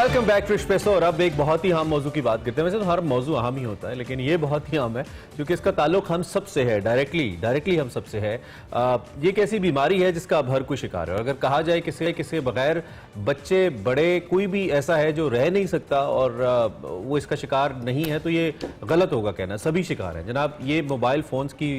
Welcome back to espresso. और अब एक बहुत ही अहम मौजू की बात करते हैं। वैसे तो हर मौजू अहम ही होता है, लेकिन ये बहुत ही अहम है क्योंकि इसका ताल्लुक हम सब से है, डायरेक्टली हम सब से है। ये एक ऐसी बीमारी है जिसका अब हर कोई शिकार है। और अगर कहा जाए किसी बगैर बच्चे बड़े कोई भी ऐसा है जो रह नहीं सकता और वो इसका शिकार नहीं है, तो ये गलत होगा कहना। सभी शिकार हैं जनाब। ये मोबाइल फोन्स की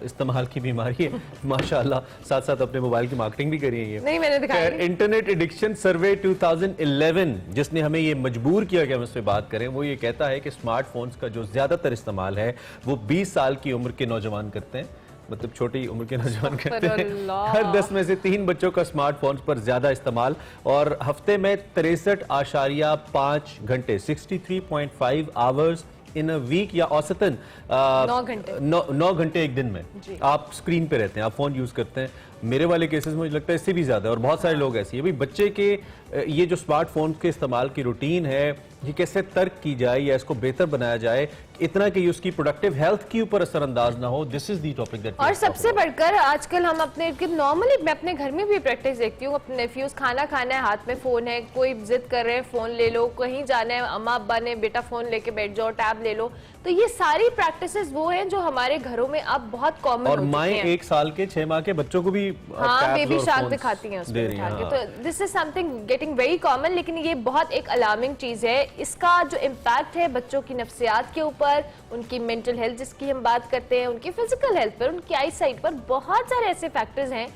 इस्तेमाल की बीमारी है। माशाल्लाह साथ साथ अपने मोबाइल की मार्केटिंग भी करी है। नहीं, मैंने दिखाया। इंटरनेट एडिक्शन सर्वे 2011 जिसने हमें ये मजबूर किया कि हम इस पे बात करें, वो ये कहता है कि स्मार्टफोन्स का जो ज्यादातर इस्तेमाल है वो 20 साल की उम्र के नौजवान करते हैं। मतलब छोटी उम्र के नौजवान करते हैं। हर 10 में से 3 बच्चों का स्मार्टफोन्स पर ज्यादा इस्तेमाल। और हफ्ते में 63.5 घंटे 63.5 आवर्स इन अ वीक, या औसतन 9 घंटे एक दिन में आप स्क्रीन पे रहते हैं, आप फोन यूज करते हैं। मेरे वाले केसेस में मुझे लगता है इससे भी ज्यादा, और बहुत सारे लोग ऐसे हैं। भाई बच्चे के ये जो स्मार्टफोन के इस्तेमाल की रूटीन है, ये कैसे तर्क की जाए या इसको बेहतर बनाया जाए, इतना कि उसकी प्रोडक्टिव हेल्थ के ऊपर असरअंदाज ना हो। This is the topic that. और सबसे बढ़कर आजकल हम अपने नॉर्मली मैं अपने घर में भी प्रैक्टिस देखती हूँ। अपने नेफ्यूज खाना खाना है, हाथ में फोन है, कोई जिद कर रहे हैं फोन ले लो, कहीं जाना है अम्मा अब्बा ने बेटा फोन लेके बैठ जाओ, टैब ले लो। तो ये सारी प्रैक्टिसेस वो हैं जो हमारे घरों में अब बहुत कॉमन हो चुकी हैं। और माएं 1 साल के 6 माह के बच्चों को भी बेबी शार्क दिखाती हैं उसमें उठा के। तो this is something getting very common. लेकिन ये बहुत एक अलार्मिंग चीज है। इसका जो इम्पैक्ट है बच्चों की नफ्सियात के ऊपर, उनकी मेंटल हेल्थ जिसकी हम बात करते हैं, उनकी फिजिकल हेल्थ पर, उनकी आई साइट पर, बहुत सारे ऐसे फैक्टर्स हैं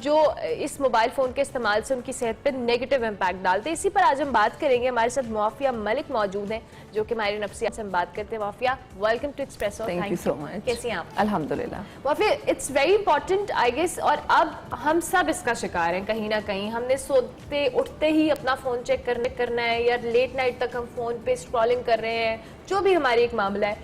जो इस मोबाइल फोन के इस्तेमाल से उनकी सेहत पर नेगेटिव इम्पैक्ट डालते हैं। इसी पर आज हम बात करेंगे। हमारे साथ मुआफिया मलिक मौजूद हैं जो कि माहिर नफ्सियात से हम बात करते हैं। Muafia, welcome to Expresso. Thank you so much. कैसी हैं आप? अल्हम्दुलिल्लाह। Muafia, it's very important I guess, और अब हम सब इसका शिकार हैं कहीं ना कहीं। हमने सोते उठते ही अपना फोन चेक करना है, या लेट नाइट तक हम फोन पे स्क्रॉलिंग कर रहे हैं, जो भी हमारी एक मामला है।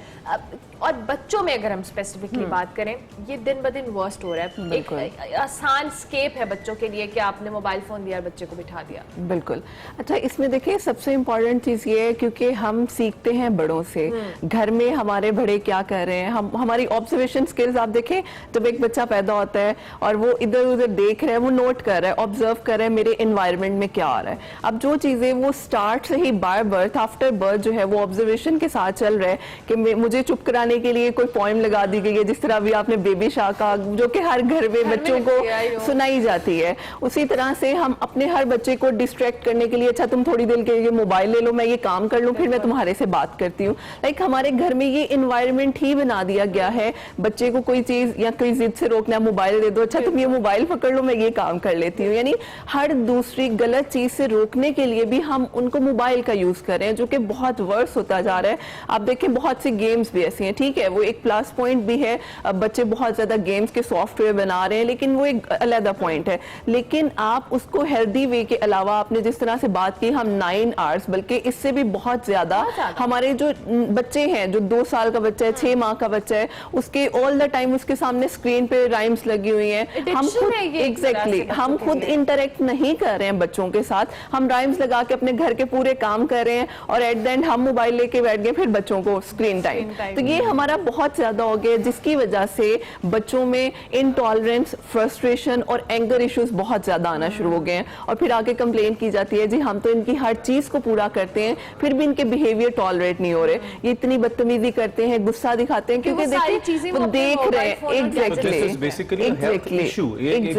और बच्चों में अगर हम स्पेसिफिकली बात करें, ये दिन ब दिन वर्स्ट हो रहा है। एक आसान स्केप है बच्चों के लिए कि आपने मोबाइल फोन दिया और बच्चे को बिठा दिया। बिल्कुल। अच्छा, इसमें देखिए सबसे इम्पोर्टेंट चीज ये है क्योंकि हम सीखते हैं बड़ों से। घर में हमारे बड़े क्या कर रहे हैं, हमारी ऑब्जर्वेशन स्किल्स आप देखें। जब एक बच्चा पैदा होता है और वो इधर उधर देख रहा है, वो नोट कर रहा है, ऑब्जर्व कर रहा है मेरे एनवायरमेंट में क्या आ रहा है। अब जो चीजें वो स्टार्ट से ही बाय बर्थ, आफ्टर बर्थ जो है वो ऑब्जर्वेशन के साथ चल रहा है कि मुझे चुप कराने के लिए कोई पोएम लगा दी गई है, जिस तरह अभी आपने बेबी शार्क का, जो कि हर घर में बच्चों को सुनाई जाती है। उसी तरह से हम अपने हर बच्चे को डिस्ट्रैक्ट करने के लिए, अच्छा तुम थोड़ी देर के लिए मोबाइल ले लो, मैं ये काम कर लूं, फिर मैं तुम्हारे से बात करती हूँ। लाइक हमारे घर में ये इन्वायरमेंट ही बना दिया गया है। बच्चे को कोई चीज या कोई जिद से रोकना, मोबाइल दे दो, अच्छा तुम ये मोबाइल पकड़ लो, मैं ये काम कर लेती हूँ। यानी हर दूसरी गलत चीज से रोकने के लिए भी हम उनको मोबाइल का यूज कर रहे हैं, जो कि बहुत वर्स होता जा रहा है। आप देखें बहुत सी गेम्स भी ऐसी हैं, ठीक है वो एक प्लस पॉइंट भी है। अब बच्चे बहुत ज्यादा गेम्स के सॉफ्टवेयर बना रहे हैं, लेकिन वो एक अलग पॉइंट है। लेकिन आप उसको हेल्दी वे के अलावा, आपने जिस तरह से बात की, हम 9 आवर्स बल्कि इससे भी बहुत ज्यादा हमारे जो बच्चे हैं, जो 2 साल का बच्चा है, 6 माह का बच्चा है, उसके ऑल द टाइम उसके सामने स्क्रीन पे राइम्स लगी हुई हैं। हम खुद हम खुद इंटरेक्ट नहीं कर रहे हैं बच्चों के साथ। हम राइम्स लगा के अपने घर के पूरे काम कर रहे हैं और एट द एंड हम मोबाइल लेके बैठ गए, फिर बच्चों को स्क्रीन टाइम। तो ये हमारा बहुत ज्यादा हो गया, जिसकी वजह से बच्चों में इनटॉलरेंस, फ्रस्ट्रेशन और एंगर इश्यूज बहुत ज्यादा आना शुरू हो गए हैं। और फिर आगे कंप्लेन की जाती है, जी हम तो इनकी हर चीज को पूरा करते हैं, फिर भी इनके बिहेवियर टॉलरेट नहीं हो रहे, ये इतनी बदतमीजी करते हैं, गुस्सा दिखाते हैं, क्योंकि देखिए वो देख रहे हैं।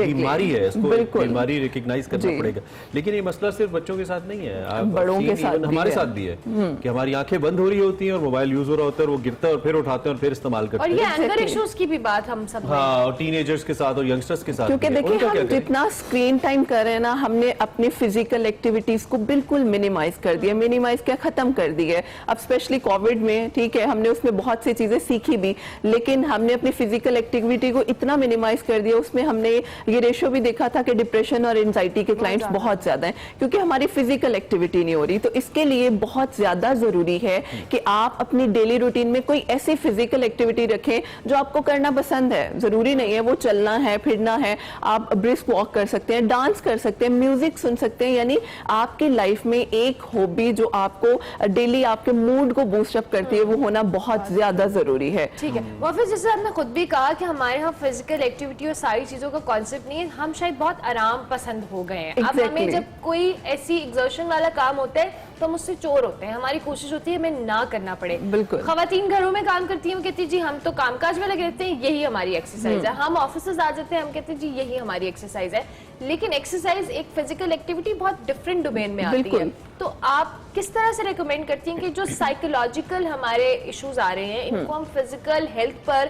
बीमारी है, इसको बीमारी रिकॉग्नाइज करना पड़ेगा। लेकिन ये मसला सिर्फ बच्चों के साथ नहीं है, बड़ों के साथ, हमारे साथ भी है कि हमारी आंखें बंद हो रही होती हैं और मोबाइल यूज हो रहा होता है, वो गिरता है और फिर उठाते हैं और फिर इस्तेमाल करते हैं। और ये एंगर इश्यूज की भी बात हम सब, हाँ, और टीनेजर्स के साथ और यंगस्टर्स के साथ, क्योंकि देखिए हम जितना स्क्रीन टाइम कर रहे हैं ना, हमने अपनी फिजिकल एक्टिविटीज को बिल्कुल मिनिमाइज कर दिया। मिनिमाइज क्या, खत्म कर दी है। अब स्पेशली कोविड में, ठीक है, हमने उसमें बहुत सी चीजें सीखी भी, लेकिन हमने अपनी फिजिकल एक्टिविटी को इतना मिनिमाइज कर दिया। उसमें हमने ये रेशो भी देखा था कि डिप्रेशन और एंजाइटी के क्लाइंट्स बहुत ज्यादा हैं, क्योंकि हमारी फिजिकल एक्टिविटी नहीं हो रही। तो इसके लिए बहुत ज्यादा जरूरी है कि आप अपनी डेली रूटीन में कोई ऐसी फिजिकल एक्टिविटी रखें जो आपको करना पसंद है। जरूरी नहीं है वो चलना है, फिरना है, आप ब्रिस्क वॉक कर सकते हैं, डांस कर सकते हैं, म्यूजिक सुन सकते हैं। यानी आपकी लाइफ में एक हॉबी जो आपको डेली आपके मूड को बूस्ट अप करती है, वो होना बहुत ज्यादा जरूरी है। ठीक है, और फिर जैसे आपने खुद भी कहा कि हमारे यहाँ फिजिकल एक्टिविटी और सारी चीजों का कॉन्सेप्ट नहीं है, हम शायद बहुत आराम पसंद हो गए हैं। अब हमें जब कोई ऐसी एग्जर्शन वाला काम होता है तो हम उससे चोर होते हैं, हमारी कोशिश होती है हमें ना करना पड़े। बिल्कुल, खवातीन घरों में काम करती हैं, वो कहती है जी हम तो कामकाज में लगे रहते हैं, यही हमारी एक्सरसाइज है। हम ऑफिस आ जाते हैं, हम कहते हैं जी यही हमारी एक्सरसाइज है। लेकिन एक्सरसाइज एक फिजिकल एक्टिविटी बहुत डिफरेंट डोमेन में आती है। तो आप किस तरह से रेकमेंड करती हैं कि जो साइकोलॉजिकल हमारे इश्यूज आ रहे हैं, इनको हम फिजिकल हेल्थ पर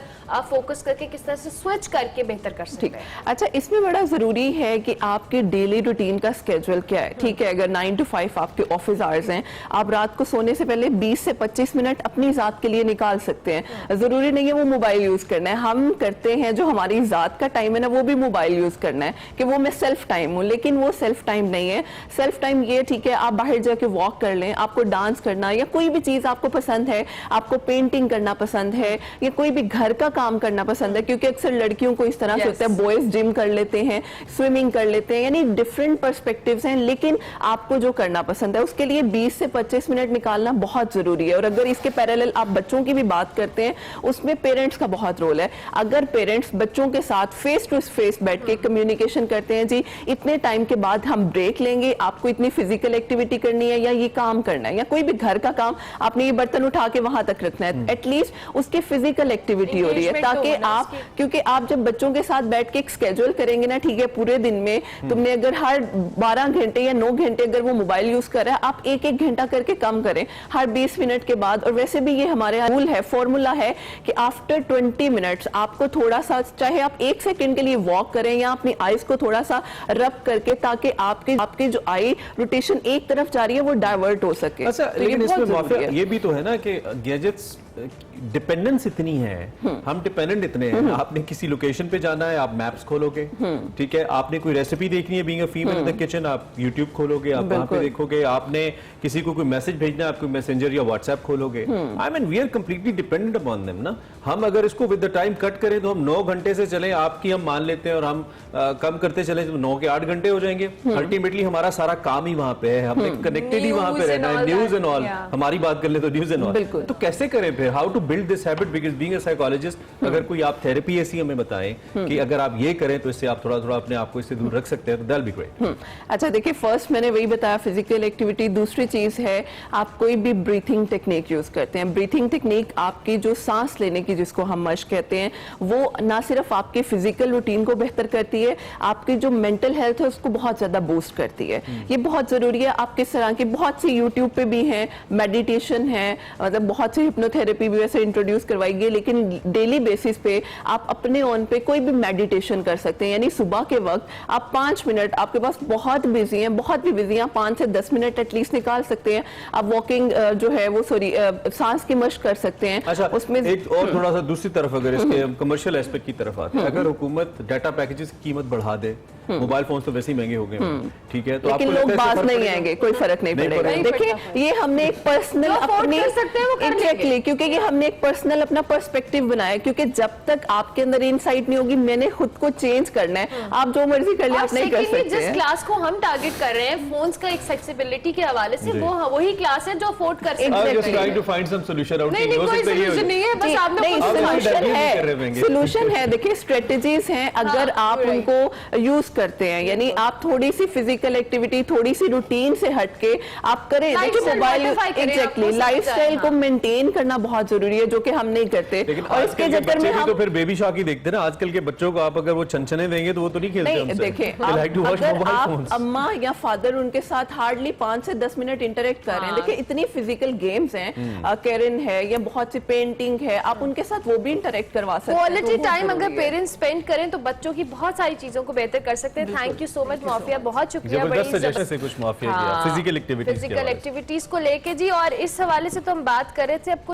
फोकस करके किस तरह से स्विच करके बेहतर कर सकते हैं? अच्छा, इसमें बड़ा जरूरी है कि आपके डेली रूटीन का स्केड्यूल क्या है। ठीक है, अगर 9 to 5 आपके ऑफिस आवर्स हैं, आप रात को सोने से पहले 20 से 25 मिनट अपनी जात के लिए निकाल सकते हैं। जरूरी नहीं है वो मोबाइल यूज करना है, हम करते हैं जो हमारी जात का टाइम है ना, वो भी मोबाइल यूज करना है कि वो मैं सेल्फ टाइम हूँ, लेकिन वो सेल्फ टाइम नहीं है। सेल्फ टाइम ये ठीक है, आप बाहर जाके वॉक कर लें, आपको डांस करना या कोई भी चीज आपको पसंद है, आपको पेंटिंग करना पसंद है या कोई भी घर का काम करना पसंद है, क्योंकि अक्सर लड़कियों को इस तरह से होता है, बॉयज जिम कर लेते हैं, स्विमिंग कर लेते हैं, यानी डिफरेंट पर्सपेक्टिव्स हैं। लेकिन आपको जो करना पसंद है उसके लिए 20 से 25 मिनट निकालना बहुत जरूरी है। और अगर इसके पैरेलल आप बच्चों की भी बात करते हैं, उसमें पेरेंट्स का बहुत रोल है। अगर पेरेंट्स बच्चों के साथ फेस टू फेस बैठ के कम्युनिकेशन करते हैं, जी इतने टाइम के बाद हम ब्रेक लेंगे, आपको इतनी फिजिकल एक्टिविटी करनी है या ये काम करना है या कोई भी घर का काम, आपने ये बर्तन उठा के वहां तक रखना है, एटलीस्ट उसकी फिजिकल एक्टिविटी हो रही है, ताकि आप, क्योंकि आप जब बच्चों के साथ बैठ के एक स्केड्यूल करेंगे ना, ठीक है पूरे दिन में तुमने अगर हर 12 घंटे या 9 घंटे अगर वो मोबाइल यूज कर रहा है, आप एक घंटा करके कम करें हर 20 मिनट के बाद। और वैसे भी ये हमारे रूल है, फॉर्मूला है कि आफ्टर 20 मिनट्स आपको थोड़ा सा, चाहे आप 1 सेकंड के लिए वॉक करें या अपनी आईज को थोड़ा सा रब करके, ताकि आपके जो आई रोटेशन एक तरफ जा रही है वो डाइवर्ट हो सके। अच्छा, तो लेकिन इसमें माफिया ये भी तो है ना कि गैजेट्स डिपेंडेंस इतनी है, हम डिपेंडेंट इतने हैं। आपने किसी लोकेशन पे जाना है, आप मैप्स खोलोगे, ठीक है, आपने कोई रेसिपी देखनी है being a female in the kitchen, आप यूट्यूब खोलोगे, आप वहां पे देखोगे, आपने किसी को कोई मैसेज भेजना है, आप कोई मैसेंजर या व्हाट्सएप खोलोगे। I mean we are completely dependent upon them ना। हम अगर इसको विद द टाइम कट करें तो हम 9 घंटे से चले, आपकी हम मान लेते हैं, और हम कम करते चले तो 9 के 8 घंटे हो जाएंगे। अल्टीमेटली हमारा सारा काम ही वहां पे है, हमें कनेक्टेड ही वहां पे रहना है, न्यूज एंड ऑल। हमारी बात कर ले तो न्यूज एंड ऑल। तो कैसे करें फिर, how to build this habit? Because being a psychologist, अगर कोई आप थेरेपी ऐसी हमें बताएं कि अगर आप ये करें तो इससे आप थोड़ा थोड़ा अपने आप को इससे दूर रख सकते हैं, तो दैट बी ग्रेट। अच्छा देखिए, फर्स्ट मैंने वही बताया फिजिकल एक्टिविटी। दूसरी चीज है आप कोई भी ब्रीथिंग टेक्निक यूज करते हैं। ब्रीथिंग टेक्निक आपकी जो सांस लेने की, जिसको हम मश्क कहते हैं, वो ना सिर्फ आपके फिजिकल रूटीन को बेहतर करती है, आपकी जो मेंटल हेल्थ है उसको बहुत ज्यादा बूस्ट करती है। ये बहुत जरूरी है। आप किस तरह की, बहुत सी यूट्यूब पे भी हैं, मेडिटेशन है, मतलब बहुत सी हिप्नोथेरेपी भी वैसे इंट्रोड्यूस करवाई गई, लेकिन डेली बेसिस पे आप अपने ऑन पे कोई भी मेडिटेशन कर सकते हैं। यानी सुबह के वक्त आप 5 मिनट, आपके पास बहुत बिजी हैं, बहुत भी बिजी हैं, 5 से 10 मिनट एटलीस्ट निकाल सकते हैं। आप वॉकिंग जो है वो सांस की मश्क कर सकते हैं। अच्छा, उसमें एक और थोड़ा सा दूसरी तरफ अगर इसके कमर्शियल एस्पेक्ट की तरफ आते हैं, अगर हुकूमत डाटा पैकेजेस की कीमत बढ़ा दे, मोबाइल फोन तो वैसे ही महंगे हो गए, ठीक है, तो लेकिन लोग बात नहीं आएंगे, कोई फर्क नहीं पड़ेगा। देखिए, ये हमने एक पर्सनल अपनी, एग्जैक्टली, क्योंकि ये हमने एक पर्सनल अपना पर्सपेक्टिव बनाया, क्योंकि जब तक आपके अंदर इनसाइट नहीं होगी, मैंने खुद को चेंज करना है, आप जो मर्जी कर ले, आप नहीं कर सकते। जिस क्लास को हम टारगेट कर रहे हैं फोन्स का एक्सेसिबिलिटी के हवाले से, वो वही क्लास है जो अफोर्ड कर सकते हैं। सोल्यूशन है, देखिए स्ट्रेटेजीज हैं, अगर आप उनको यूज करते हैं, यानी आप थोड़ी सी फिजिकल एक्टिविटी, थोड़ी सी रूटीन से हटके आप करें। देखिए मोबाइल, एग्जैक्टली, लाइफस्टाइल को मेंटेन करना बहुत जरूरी है, जो कि हम नहीं करते। और इसके चक्कर में हम तो फिर बेबी शार्क ही देखते हैं ना। आजकल के बच्चों को आप अगर वो छनछने देंगे तो वो तो नहीं खेलते हमसे। देखिए, अगर आप अम्मा या फादर उनके साथ हार्डली 5 से 10 मिनट इंटरेक्ट कर रहे हैं, देखिए इतनी फिजिकल गेम्स हैं, कैरन है या बहुत सी पेंटिंग है, आप उनके साथ वो भी इंटरेक्ट करवा सकते हैं। क्वालिटी टाइम अगर पेरेंट्स स्पेंड करें तो बच्चों की बहुत सारी चीजों को बेहतर कर सकते हैं। Thank you so much mafia, बहुत शुक्रिया। बड़ी कुछ माफिया फिजिकल एक्टिविटीज को लेके जी, और इस हवाले से तो हम बात कर रहे थे।